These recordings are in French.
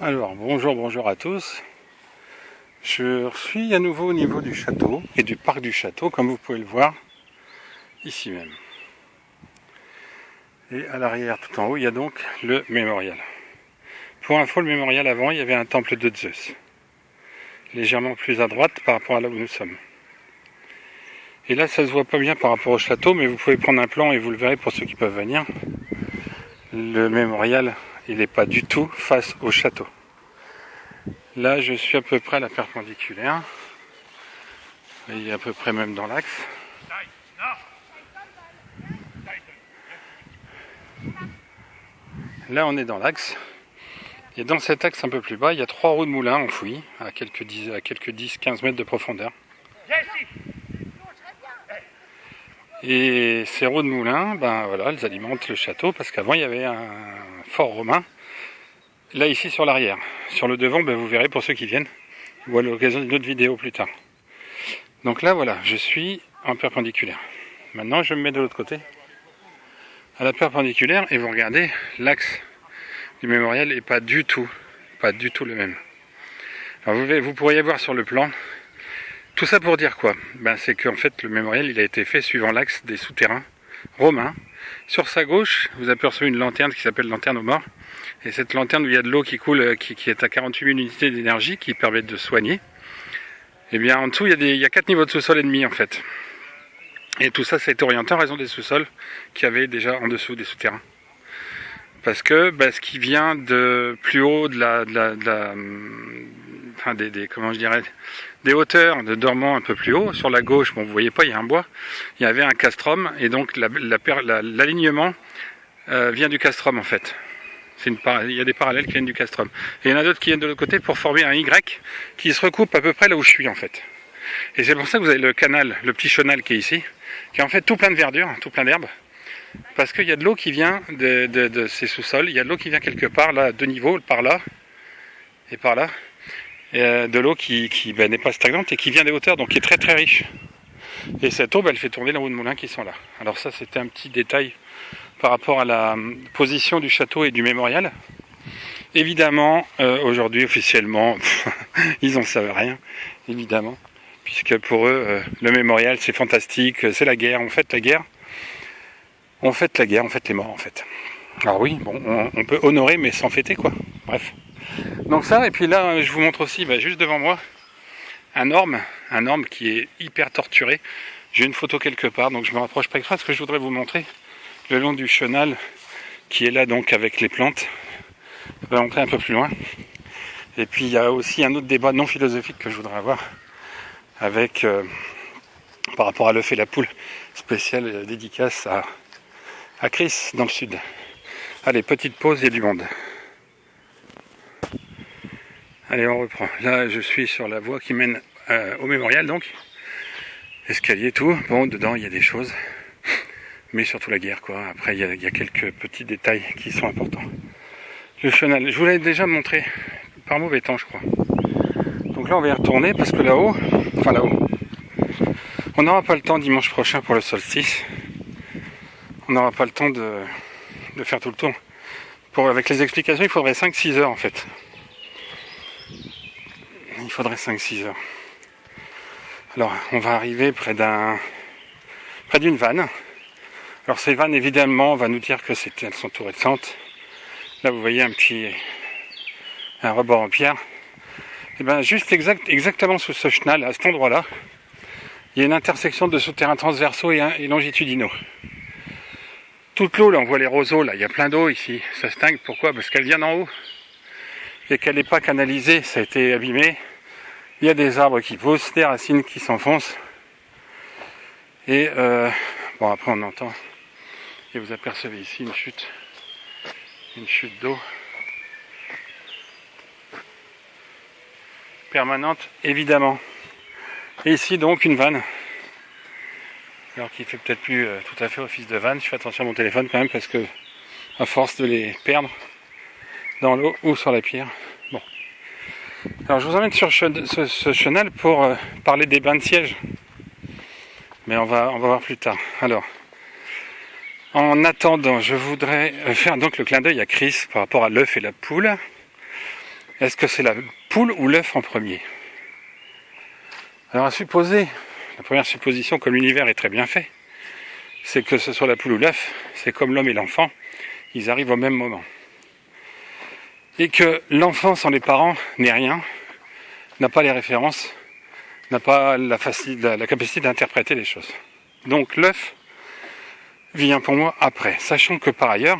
Alors, bonjour à tous. Je suis à nouveau au niveau du château et du parc du château, comme vous pouvez le voir, ici même. Et à l'arrière, tout en haut, il y a donc le mémorial. Pour info, le mémorial avant, il y avait un temple de Zeus, légèrement plus à droite par rapport à là où nous sommes. Et là, ça se voit pas bien par rapport au château, mais vous pouvez prendre un plan et vous le verrez pour ceux qui peuvent venir. Le mémorial, il n'est pas du tout face au château. Là, je suis à peu près à la perpendiculaire. Il est à peu près même dans l'axe. Là, on est dans l'axe. Et dans cet axe un peu plus bas, il y a 3 roues de moulin enfouies à quelques 10-15 mètres de profondeur. Et ces roues de moulin, ben voilà, elles alimentent le château parce qu'avant il y avait un fort romain. Là ici sur l'arrière. Sur le devant, ben, vous verrez pour ceux qui viennent, ou à l'occasion d'une autre vidéo plus tard. Donc là voilà, je suis en perpendiculaire. Maintenant je me mets de l'autre côté, à la perpendiculaire, et vous regardez, l'axe du mémorial n'est pas du tout le même. Alors vous pourriez voir sur le plan. Tout ça pour dire quoi? Ben, c'est qu'en fait le mémorial il a été fait suivant l'axe des souterrains romains. Sur sa gauche, vous apercevez une lanterne qui s'appelle lanterne aux morts. Et cette lanterne où il y a de l'eau qui coule, qui est à 48 000 unités d'énergie, qui permet de soigner. Et bien en dessous, il y a 4 niveaux de sous-sol ennemis en fait. Et tout ça, ça a été orienté en raison des sous-sols qui avaient déjà en dessous des souterrains. Parce que ce qui vient de plus haut des hauteurs de dormant un peu plus haut, sur la gauche, bon vous voyez pas, il y a un bois, il y avait un castrum, et donc l'alignement vient du castrum en fait. Il y a des parallèles qui viennent du castrum. Et il y en a d'autres qui viennent de l'autre côté pour former un Y qui se recoupe à peu près là où je suis en fait. Et c'est pour ça que vous avez le canal, le petit chenal qui est ici, qui est en fait tout plein de verdure, tout plein d'herbe. Parce qu'il y a de l'eau qui vient de ces sous-sols, il y a de l'eau qui vient quelque part, là, à 2 niveaux, par là et par là. Et de l'eau qui n'est pas stagnante et qui vient des hauteurs, donc qui est très très riche. Et cette eau, elle fait tourner les roues de moulin qui sont là. Alors ça, c'était un petit détail par rapport à la position du château et du mémorial. Évidemment, aujourd'hui, officiellement, ils n'en savent rien, évidemment. Puisque pour eux, le mémorial, c'est fantastique, c'est la guerre, on fête la guerre. On fête la guerre, on fête les morts, en fait. Alors oui, bon, on peut honorer, mais sans fêter, quoi. Bref. Donc ça, et puis là, je vous montre aussi, juste devant moi, un orme qui est hyper torturé. J'ai une photo quelque part, donc je me rapproche pas exprès, parce que je voudrais vous montrer le long du chenal, qui est là donc avec les plantes. Je vais montrer un peu plus loin. Et puis il y a aussi un autre débat non philosophique que je voudrais avoir, avec, par rapport à l'œuf et la poule, spéciale dédicace à Chris, dans le sud. Allez, petite pause, il y a du monde. Allez, on reprend. Là, je suis sur la voie qui mène au mémorial, donc. Escalier, tout. Bon, dedans, il y a des choses. Mais surtout la guerre, quoi. Après, il y a quelques petits détails qui sont importants. Le chenal, je vous l'avais déjà montré. Par mauvais temps, je crois. Donc là, on va y retourner, parce que là-haut, on n'aura pas le temps dimanche prochain pour le solstice. On n'aura pas le temps de faire tout le tour. Avec les explications, il faudrait 5-6 heures, en fait. Il faudrait 5-6 heures. Alors, on va arriver près d'une vanne. Alors, ces vannes, évidemment, on va nous dire que elles sont tout récentes. Là, vous voyez un rebord en pierre. Et bien, juste exactement sous ce chenal, à cet endroit-là, il y a une intersection de souterrains transversaux et longitudinaux. Toute l'eau, là, on voit les roseaux, là, il y a plein d'eau ici. Ça stagne, pourquoi? Parce qu'elle vient d'en haut. Et qu'elle n'est pas canalisée, ça a été abîmé. Il y a des arbres qui poussent, des racines qui s'enfoncent. Et après on entend. Et vous apercevez ici une chute d'eau permanente, évidemment. Et ici donc une vanne. Alors qui fait peut-être plus tout à fait office de vanne. Je fais attention à mon téléphone quand même parce que à force de les perdre dans l'eau ou sur la pierre. Bon. Alors je vous emmène sur ce chenal pour parler des bains de siège. Mais on va voir plus tard. Alors, en attendant, je voudrais faire donc le clin d'œil à Chris par rapport à l'œuf et la poule. Est-ce que c'est la poule ou l'œuf en premier? Alors à supposer, la première supposition, comme l'univers est très bien fait, c'est que ce soit la poule ou l'œuf, c'est comme l'homme et l'enfant, ils arrivent au même moment. Et que l'enfant sans les parents n'est rien, n'a pas les références, n'a pas la capacité d'interpréter les choses. Donc l'œuf vient pour moi après, sachant que par ailleurs,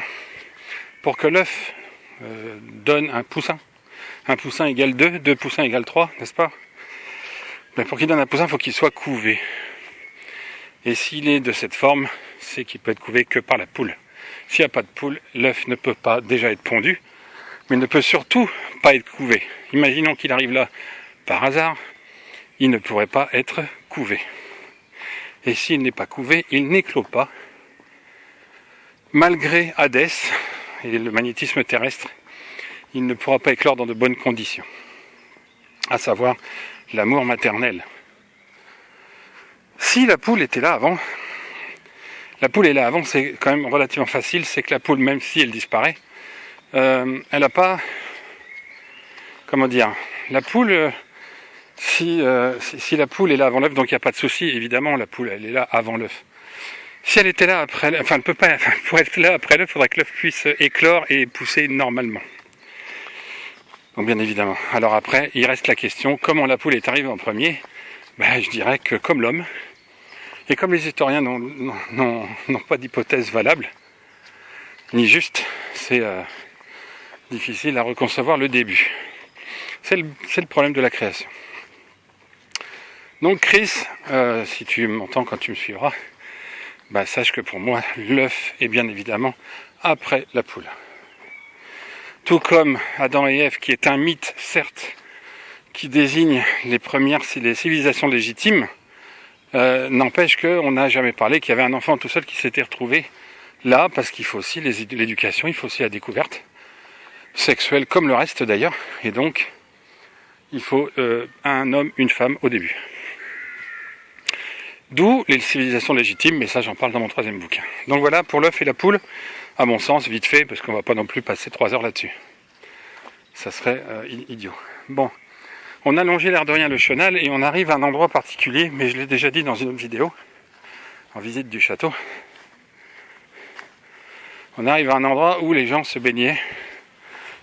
pour que l'œuf donne un poussin égale 2, 2 poussins égale 3, n'est-ce pas? Mais pour qu'il donne un poussin, il faut qu'il soit couvé. Et s'il est de cette forme, c'est qu'il peut être couvé que par la poule. S'il n'y a pas de poule, l'œuf ne peut pas déjà être pondu, mais ne peut surtout pas être couvé. Imaginons qu'il arrive là par hasard, il ne pourrait pas être couvé. Et s'il n'est pas couvé, il n'éclot pas. Malgré Hadès et le magnétisme terrestre, il ne pourra pas éclore dans de bonnes conditions. À savoir l'amour maternel. Si la poule était là avant, la poule est là avant, c'est quand même relativement facile, c'est que la poule, même si elle disparaît, elle n'a pas, comment dire, la poule, si la poule est là avant l'œuf, donc il n'y a pas de souci, évidemment la poule elle est là avant l'œuf. Si elle était là après, enfin elle peut pas, pour être là après l'œuf, il faudrait que l'œuf puisse éclore et pousser normalement. Donc bien évidemment. Alors après, il reste la question, comment la poule est arrivée en premier? Je dirais que comme l'homme, et comme les historiens n'ont pas d'hypothèse valable, ni juste, c'est difficile à reconcevoir le début. C'est le problème de la création. Donc Chris, si tu m'entends quand tu me suivras, sache que pour moi, l'œuf est bien évidemment après la poule. Tout comme Adam et Ève, qui est un mythe, certes, qui désigne les civilisations légitimes, n'empêche qu'on n'a jamais parlé qu'il y avait un enfant tout seul qui s'était retrouvé là, parce qu'il faut aussi l'éducation, il faut aussi la découverte sexuelle, comme le reste d'ailleurs, et donc il faut un homme, une femme au début. D'où les civilisations légitimes, mais ça j'en parle dans mon 3e bouquin. Donc voilà, pour l'œuf et la poule, à mon sens, vite fait, parce qu'on va pas non plus passer 3 heures là-dessus. Ça serait idiot. Bon, on a longé l'air de rien le chenal et on arrive à un endroit particulier, mais je l'ai déjà dit dans une autre vidéo, en visite du château. On arrive à un endroit où les gens se baignaient,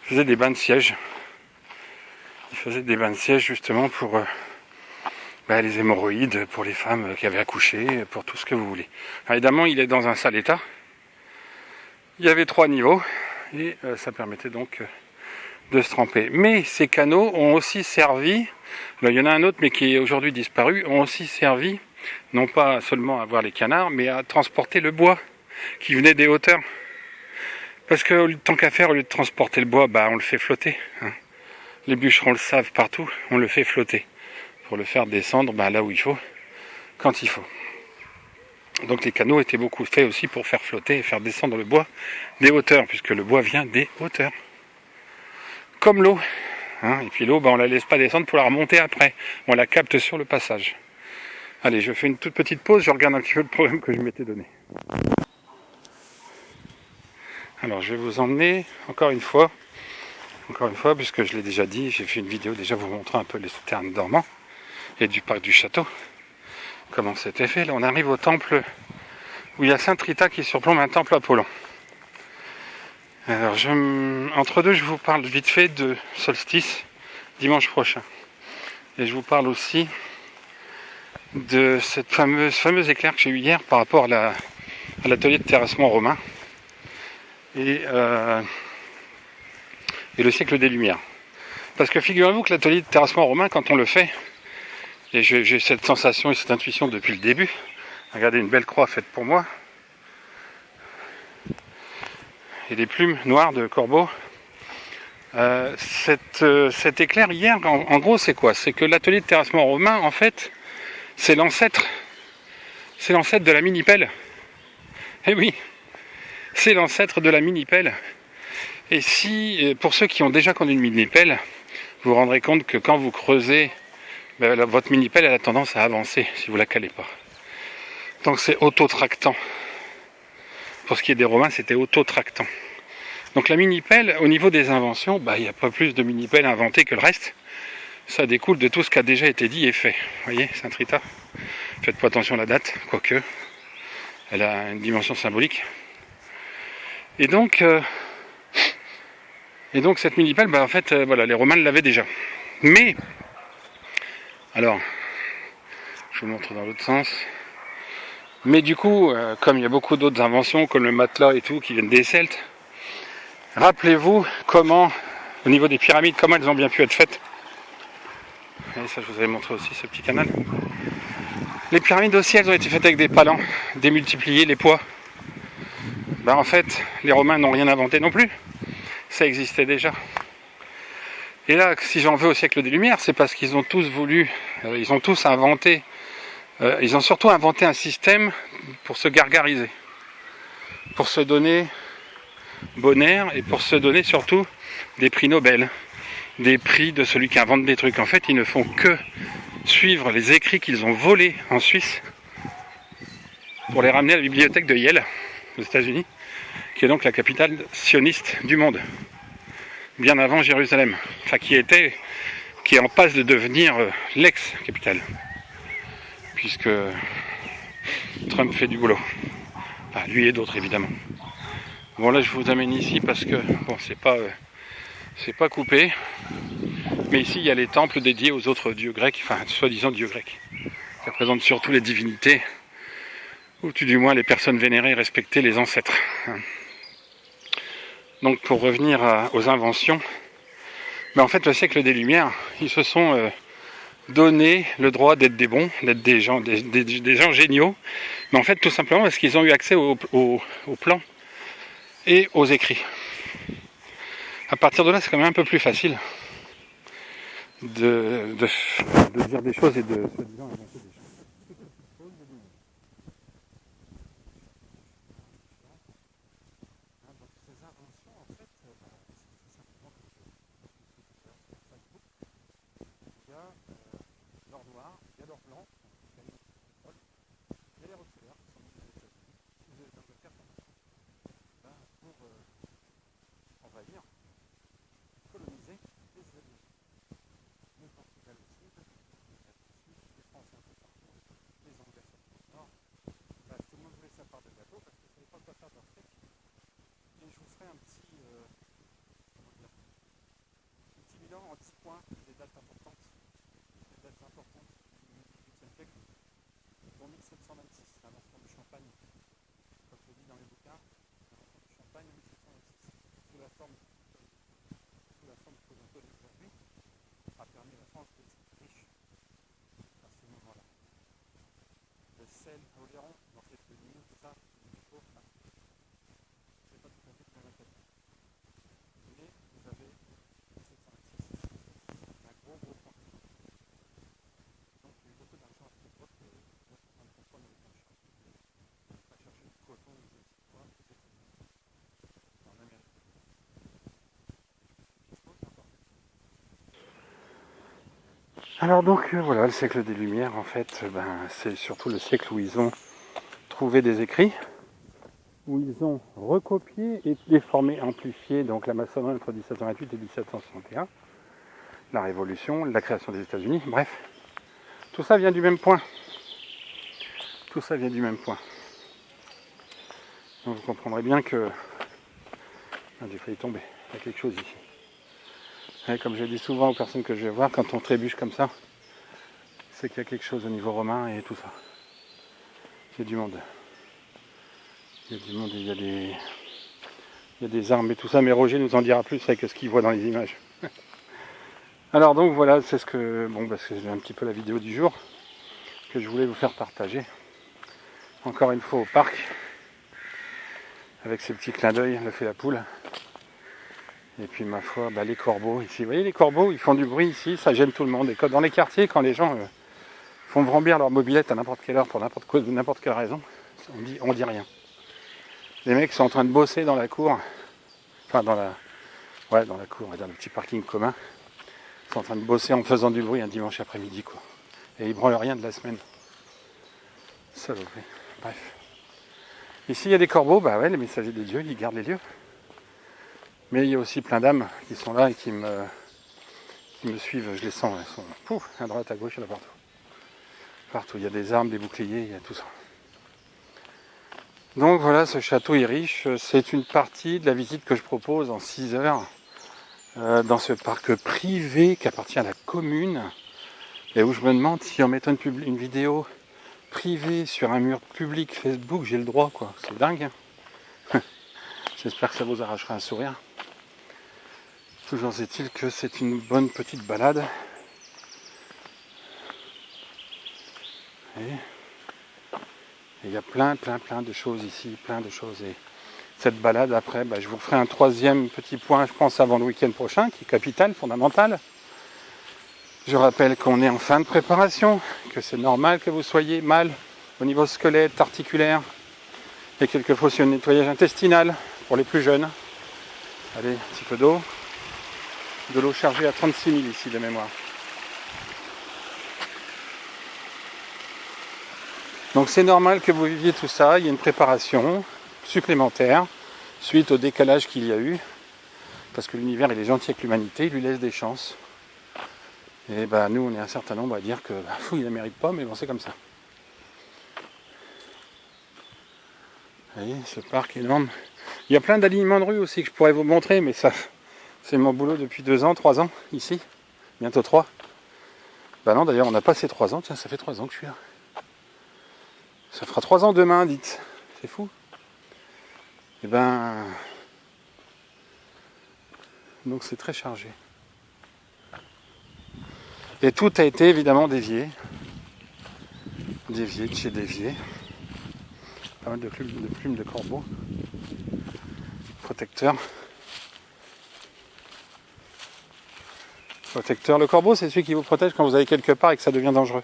faisaient des bains de siège. Ils faisaient des bains de siège justement pour les hémorroïdes, pour les femmes qui avaient accouché, pour tout ce que vous voulez. Alors, évidemment, il est dans un sale état. Il y avait 3 niveaux et ça permettait donc de se tremper. Mais ces canaux ont aussi servi, il y en a un autre mais qui est aujourd'hui disparu, ont aussi servi non pas seulement à voir les canards, mais à transporter le bois qui venait des hauteurs. Parce que tant qu'à faire, au lieu de transporter le bois, on le fait flotter. Hein. Les bûcherons le savent partout, on le fait flotter. Pour le faire descendre là où il faut, quand il faut. Donc les canaux étaient beaucoup faits aussi pour faire flotter et faire descendre le bois des hauteurs, puisque le bois vient des hauteurs. Comme l'eau. Hein. Et puis l'eau, on la laisse pas descendre pour la remonter après. On la capte sur le passage. Allez, je fais une toute petite pause, je regarde un petit peu le problème que je m'étais donné. Alors je vais vous emmener, encore une fois, puisque je l'ai déjà dit, j'ai fait une vidéo déjà vous montrant un peu les souterrains dormants et du parc du château, comment c'était fait. Là on arrive au temple où il y a Sainte Rita qui surplombe un temple Apollon. Alors entre deux je vous parle vite fait de solstice dimanche prochain. Et je vous parle aussi de cette fameuse éclair que j'ai eu hier par rapport à l'atelier de terrassement romain et le siècle des Lumières. Parce que figurez-vous que l'atelier de terrassement romain, quand on le fait, et j'ai cette sensation et cette intuition depuis le début. Regardez une belle croix faite pour moi. Et des plumes noires de corbeau. Cet éclair hier, en gros, c'est quoi? C'est que l'atelier de terrassement romain, en fait, c'est l'ancêtre. C'est l'ancêtre de la mini-pelle. Eh oui, c'est l'ancêtre de la mini-pelle. Et si, pour ceux qui ont déjà conduit une mini-pelle, vous vous rendrez compte que quand vous creusez, votre mini-pelle elle a tendance à avancer si vous la calez pas. Donc c'est autotractant. Pour ce qui est des Romains, c'était autotractant. Donc la mini-pelle, au niveau des inventions, il n'y a pas plus de mini-pelle inventées que le reste. Ça découle de tout ce qui a déjà été dit et fait. Vous voyez, Sainte Rita. Faites pas attention à la date, quoique. Elle a une dimension symbolique. Et donc cette mini-pelle, en fait, voilà, les Romains l'avaient déjà. Mais, alors, je vous montre dans l'autre sens. Mais du coup, comme il y a beaucoup d'autres inventions, comme le matelas et tout, qui viennent des Celtes, rappelez-vous comment, au niveau des pyramides, comment elles ont bien pu être faites. Et ça, je vous avais montré aussi, ce petit canal. Les pyramides aussi, elles ont été faites avec des palans, démultipliés, les poids. En fait, les Romains n'ont rien inventé non plus. Ça existait déjà. Et là, si j'en veux au siècle des Lumières, c'est parce qu'ils ont tous voulu, ils ont tous inventé, ils ont surtout inventé un système pour se gargariser, pour se donner bon air et pour se donner surtout des prix Nobel, des prix de celui qui invente des trucs. En fait, ils ne font que suivre les écrits qu'ils ont volés en Suisse pour les ramener à la bibliothèque de Yale, aux États-Unis, qui est donc la capitale sioniste du monde, bien avant Jérusalem, enfin qui est en passe de devenir l'ex-capitale, puisque Trump fait du boulot. Enfin, lui et d'autres évidemment. Bon, là je vous amène ici parce que bon, c'est pas coupé, mais ici il y a les temples dédiés aux autres dieux grecs, enfin soi-disant dieux grecs, qui représentent surtout les divinités, ou tout du moins les personnes vénérées et respectées, les ancêtres. Donc pour revenir aux inventions, en fait le siècle des Lumières, ils se sont donné le droit d'être des bons, d'être des gens géniaux, mais en fait tout simplement parce qu'ils ont eu accès au plan et aux écrits. À partir de là, c'est quand même un peu plus facile de dire des choses et de soi-disant inventer des choses. L'or noir, il y a l'or blanc, il y a les Rockefellers qui sont des États-Unis, d'Angleterre pour envahir, coloniser les États-Unis. Le Portugal aussi, les Français un peu partout, les Anglais sur le nord. Bref, tout le monde voulait sa part de gâteau parce que je ne savais pas quoi faire de leur steak. Et je vous ferai un petit bilan en 10 points des dates importantes. Des dates importantes du XVIIIe siècle, dont 1726, l'invention du champagne, comme je dis dans les bouquins, l'invention du champagne en 1726, sous la forme que l'on connaît aujourd'hui, a permis à la France d'être riche à ce moment-là. Le sel à Oléron, dans cette ligne, tout ça, il faut, c'est pas tout à fait très intéressant. Mais vous avez 1726, un gros point. Donc il y a eu beaucoup d'argent à cette époque, moi je suis en train de comprendre avec un champ. À chercher du coton, je ne sais quoi, peut-être en Amérique. Alors donc voilà, le siècle des Lumières, en fait, c'est surtout le siècle où ils ont trouvé des écrits, où ils ont recopié et déformé, amplifié donc la maçonnerie entre 1728 et 1761, la Révolution, la création des États-Unis, bref. Tout ça vient du même point. Tout ça vient du même point. Donc vous comprendrez bien que... Ah, j'ai failli tomber. Il y a quelque chose ici. Et comme je dis souvent aux personnes que je vais voir, quand on trébuche comme ça, c'est qu'il y a quelque chose au niveau romain et tout ça. Il y a du monde. Il y a du monde et il y a des armes et tout ça, mais Roger nous en dira plus avec ce qu'il voit dans les images. Alors donc voilà, c'est ce que... Bon, c'est un petit peu la vidéo du jour que je voulais vous faire partager. Encore une fois au parc, avec ces petits clins d'œil, le fait la poule. Et puis ma foi, les corbeaux ici. Vous voyez les corbeaux, ils font du bruit ici, ça gêne tout le monde. Et dans les quartiers, quand les gens font vrombir leur mobilette à n'importe quelle heure, pour n'importe quelle raison, on dit rien. Les mecs sont en train de bosser dans la cour, enfin dans la cour, on va dire le petit parking commun. Ils sont en train de bosser en faisant du bruit un dimanche après-midi, quoi. Et ils branlent rien de la semaine. Saloperie. Bref. Ici, il y a des corbeaux, les messagers des dieux, ils gardent les lieux. Mais il y a aussi plein d'âmes qui sont là et qui me suivent, je les sens, elles sont pouf, à droite, à gauche, il y en a partout. Partout, il y a des armes, des boucliers, il y a tout ça. Donc voilà, ce château est riche, c'est une partie de la visite que je propose en 6 heures dans ce parc privé qui appartient à la commune et où je me demande si en mettant une vidéo privée sur un mur public Facebook, j'ai le droit quoi, c'est dingue. Hein. J'espère que ça vous arrachera un sourire. Toujours est-il que c'est une bonne petite balade. Et il y a plein de choses ici, plein de choses. Et cette balade, après, je vous ferai un troisième petit point, je pense, avant le week-end prochain, qui est capital, fondamental. Je rappelle qu'on est en fin de préparation, que c'est normal que vous soyez mal au niveau squelette, articulaire, et quelquefois aussi un nettoyage intestinal pour les plus jeunes. Allez, un petit peu d'eau. De l'eau chargée à 36 000 ici de mémoire. Donc c'est normal que vous viviez tout ça, il y a une préparation supplémentaire suite au décalage qu'il y a eu, parce que l'univers il est gentil avec l'humanité, il lui laisse des chances. Et nous on est un certain nombre à dire que il ne mérite pas, mais bon c'est comme ça. Vous voyez, ce parc énorme. Il y a plein d'alignements de rue aussi que je pourrais vous montrer, mais ça c'est mon boulot depuis 2 ans, 3 ans, ici, bientôt 3. Non d'ailleurs on n'a pas ces 3 ans, tiens ça fait 3 ans que je suis là. Ça fera 3 ans demain, dites. C'est fou. Et donc c'est très chargé. Et tout a été évidemment dévié. Dévié de chez dévié. Pas mal de plumes de corbeaux. Protecteur. Protecteur. Le corbeau, c'est celui qui vous protège quand vous allez quelque part et que ça devient dangereux.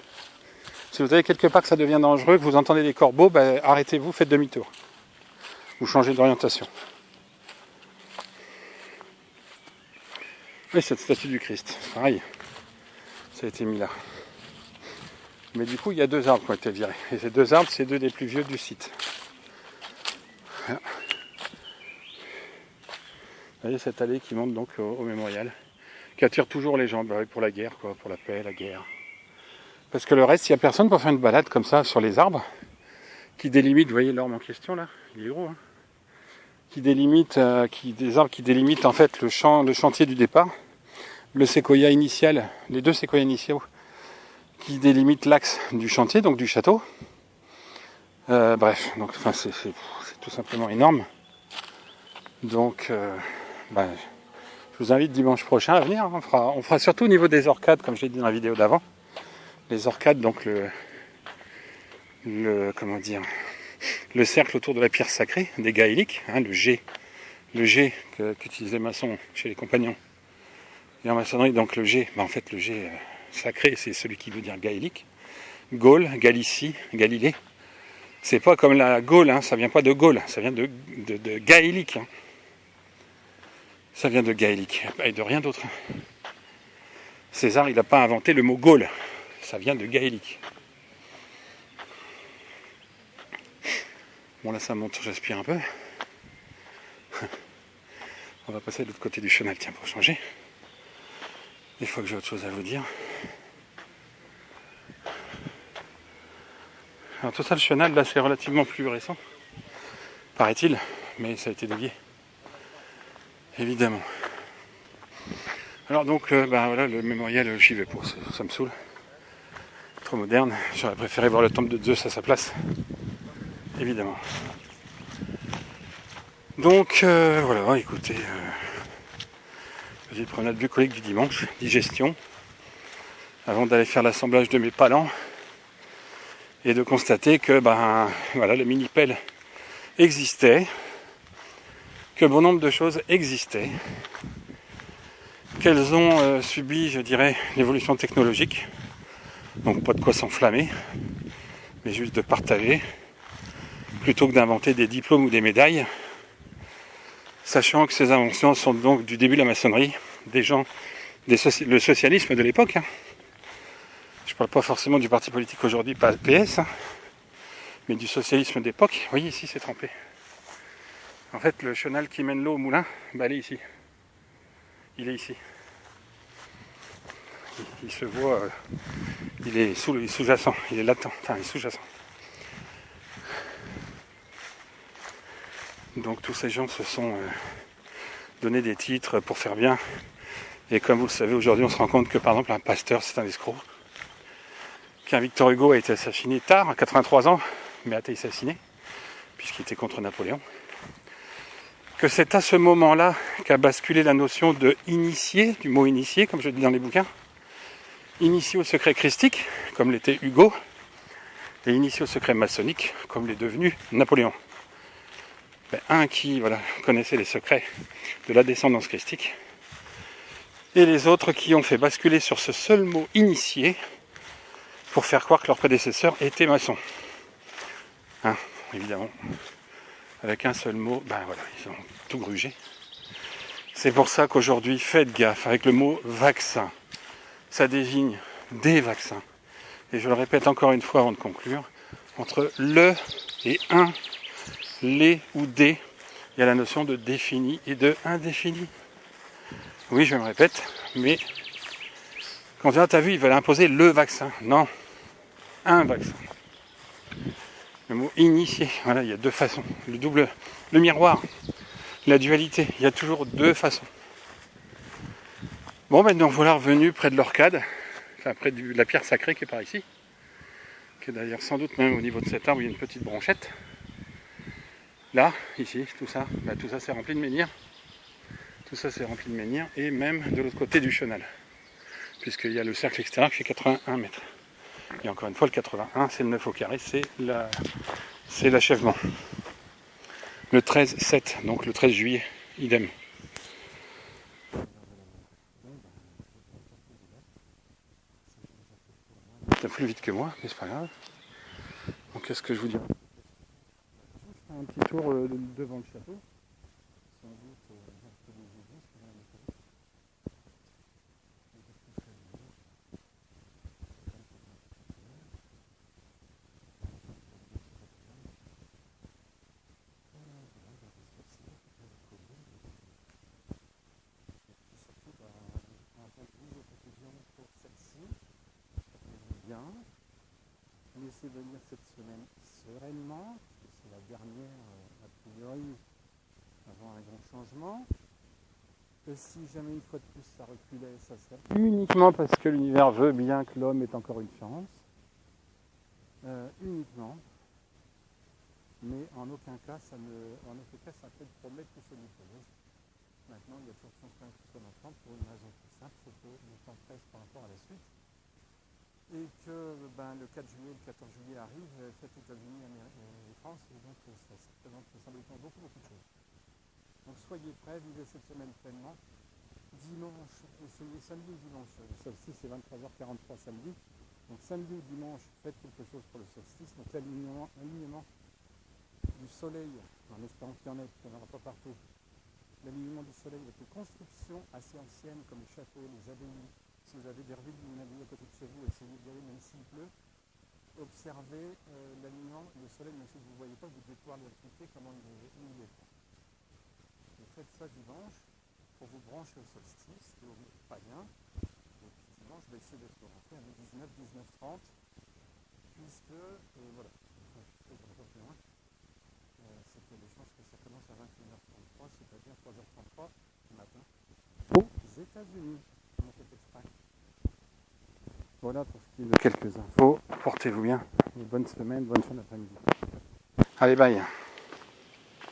Si vous allez quelque part que ça devient dangereux, que vous entendez des corbeaux, arrêtez-vous, faites demi-tour. Ou changez d'orientation. Et cette statue du Christ, pareil, ça a été mis là. Mais du coup, il y a 2 arbres qui ont été virés. Et ces 2 arbres, c'est 2 des plus vieux du site. Voilà. Vous voyez cette allée qui monte donc au mémorial, qui attire toujours les gens pour la guerre, quoi, pour la paix, la guerre. Parce que le reste, il n'y a personne pour faire une balade comme ça sur les arbres, qui délimitent, vous voyez l'orme en question là, il est gros, hein, des arbres qui délimitent en fait le chantier du départ, le séquoia initial, les 2 séquoias initiaux, qui délimitent l'axe du chantier, donc du château. Bref, donc c'est tout simplement énorme. Donc, je vous invite dimanche prochain à venir. On fera surtout au niveau des orcades, comme je l'ai dit dans la vidéo d'avant. Les orcades, donc le cercle autour de la pierre sacrée, des gaéliques, hein, le G qu'utilisent les maçons chez les compagnons. Et en maçonnerie, donc le G, en fait le G sacré, c'est celui qui veut dire gaélique. Gaule, Galicie, Galilée. C'est pas comme la Gaule, hein, ça vient pas de Gaule, ça vient de gaélique. Hein. Ça vient de gaélique, et de rien d'autre. César, il n'a pas inventé le mot Gaule. Ça vient de gaélique. Bon là ça monte, j'aspire un peu. On va passer de l'autre côté du chenal, tiens, pour changer. Des fois que j'ai autre chose à vous dire. Alors tout ça, le chenal, là c'est relativement plus récent, paraît-il, mais ça a été dévié. Évidemment. Alors donc, voilà, le mémorial, j'y vais pour, ça me saoule. Trop moderne, j'aurais préféré voir le temple de Zeus à sa place. Évidemment. Donc, voilà, écoutez, petite promenade bucolique du dimanche, digestion, avant d'aller faire l'assemblage de mes palans, et de constater que, voilà, le mini-pelle existait, que bon nombre de choses existaient, qu'elles ont subi, je dirais, l'évolution technologique, donc pas de quoi s'enflammer, mais juste de partager, plutôt que d'inventer des diplômes ou des médailles, sachant que ces inventions sont donc du début de la maçonnerie, le socialisme de l'époque. Hein. Je ne parle pas forcément du parti politique aujourd'hui, pas le PS, hein, mais du socialisme d'époque. Vous voyez ici, c'est trempé. En fait, le chenal qui mène l'eau au moulin, elle est ici. il est ici. Il se voit, il est sous-jacent, il est latent, enfin il est sous-jacent. Donc tous ces gens se sont donné des titres pour faire bien. Et comme vous le savez, aujourd'hui on se rend compte que par exemple un Pasteur c'est un escroc. Qu'un Victor Hugo a été assassiné tard, à 83 ans, mais a été assassiné, puisqu'il était contre Napoléon. Que c'est à ce moment-là qu'a basculé la notion de initié, du mot initié, comme je dis dans les bouquins. Initié au secret christique, comme l'était Hugo, et initié au secret maçonnique, comme l'est devenu Napoléon. Un qui connaissait les secrets de la descendance christique, et les autres qui ont fait basculer sur ce seul mot initié pour faire croire que leurs prédécesseurs étaient maçons. Évidemment, avec un seul mot, ils ont tout grugé. C'est pour ça qu'aujourd'hui, faites gaffe avec le mot vaccin. Ça désigne des vaccins. Et je le répète encore une fois avant de conclure, entre le et un, les ou des, il y a la notion de défini et de indéfini. Oui, je me répète, mais quand tu as vu, ils veulent imposer le vaccin. Non, un vaccin. Le mot initié, il y a deux façons. Le miroir, la dualité, il y a toujours deux façons. Bon, donc voilà revenu près de l'Orcade, près de la pierre sacrée qui est par ici, qui est d'ailleurs sans doute même au niveau de cet arbre, il y a une petite branchette. Là, ici, tout ça c'est rempli de menhirs. Tout ça c'est rempli de menhirs, et même de l'autre côté du chenal, puisqu'il y a le cercle extérieur qui fait 81 mètres. Et encore une fois, le 81, c'est le 9 au carré, c'est l'achèvement. Le 13-7, donc le 13 juillet, idem. Ça plus vite que moi, mais c'est pas grave. Donc qu'est-ce que je vous dis ? Je fais un petit tour devant le château. Sans doute, bien. On essaie de venir cette semaine sereinement, c'est la dernière a priori avant un grand changement. Et si jamais une fois de plus ça reculait, ça serait uniquement parce que l'univers veut bien que l'homme ait encore une chance. Uniquement. Mais en aucun cas, ça peut promettre que ça nous pose. Maintenant, il y a toujours chance que ce soit l'enfant pour une raison très simple, c'est que le temps presse par rapport à la suite. Et que le 4 juillet, le 14 juillet arrive, fête États-Unis, Amérique et France, et donc ça représente symboliquement beaucoup de choses. Donc soyez prêts, vivez cette semaine pleinement. Dimanche, essayez samedi ou dimanche, le solstice c'est 23h43 samedi. Donc samedi ou dimanche, faites quelque chose pour le solstice. Donc l'alignement du soleil, en espérant qu'il y en ait, qu'il n'y en aura pas partout. L'alignement du soleil avec les constructions assez anciennes comme les châteaux, les abbayes. Si vous avez des ruines d'une abbaye à côté de chez vous, essayez d'y aller même s'il pleut. Observez l'alignement du soleil, même si vous ne voyez pas, vous devez pouvoir l'activité, comment il est. Vous faites ça dimanche pour vous brancher au solstice, et au païen. Et puis dimanche, je vais essayer d'être rentré à 19, 19h30, puisque, voilà, c'est qu'il y a des chances que ça commence à 21h33, c'est-à-dire 3h33 du matin, aux États-Unis. On a fait exprès. Voilà pour ce qui est de quelques infos. Portez-vous bien. Et bonne semaine, bonne fin d'après-midi. Allez, bye.